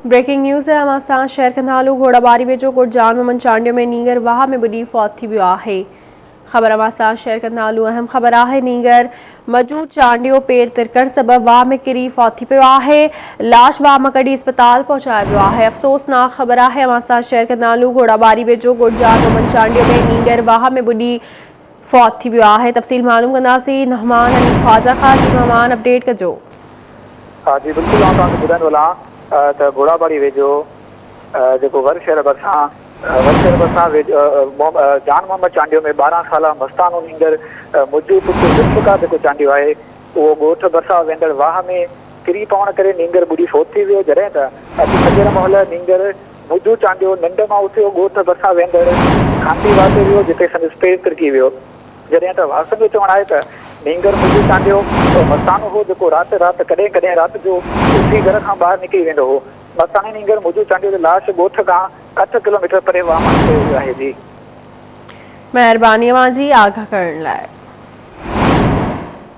Breaking news है हमारे शहर कंधालू घोड़ाबारी वेझो गुरजान मोहम्मद चांडियो में नींगर वाह में बुढ़ी फौत थी वियो आहे। ख़बर हमारे शहर कंधालू अहम ख़बर है। नींगर मजू चांडियो पेर तिरकण सबब वाह में किरी फौत थी पियो आहे। लाश वाह में कड़ी अस्पताल पहुंचाया वियो आहे। अफ़सोसनाक ख़बर है हमारे शहर कंधालू घोड़ाबारी वेझो गुरजान मोहम्मद चांडियो में नींगर वाह में बुढ़ी फौत थी वियो आहे। तफ़सील मालूम कंदासीं नहमान अली ख्वाजा खां। जी नहमान अपडेट कजो। हाँ जी बिल्कुल ॿुधाइण वाला त घोड़ाबाड़ी वेझो जेको वर शहर भरिसां जान मोहम्मद चांडियो में 12 साल मस्तानो नींगर मुझू पुटु जुल्फ़िकार जेको चांडियो आहे उहो ॻोठ भरिसां वेंदड़ वाह में किरी पवण करे नींगर ॿुॾी फौत थी वियो। जॾहिं त अॼु सॼण महिल नींगर मुझू चांडियो निंड मां उथियो ॻोठ भरिसां वेंदड़ खांसी वाह ते वियो जिते संदसि पेर तिरकी वियो। जॾहिं त वारसनि जो चवणु आहे त नींगर मुझू चांडियो मस्तानो हो जेको राति कॾहिं कॾहिं राति जो उथी घर खां ॿाहिरि निकिरी वेंदो हो। मस्तानी नींगर मुझू चांडियो जी लाश ॻोठ खां 8 किलोमीटर परे वाह में आहे। जी महिरबानी जी आगाह करण लाइ।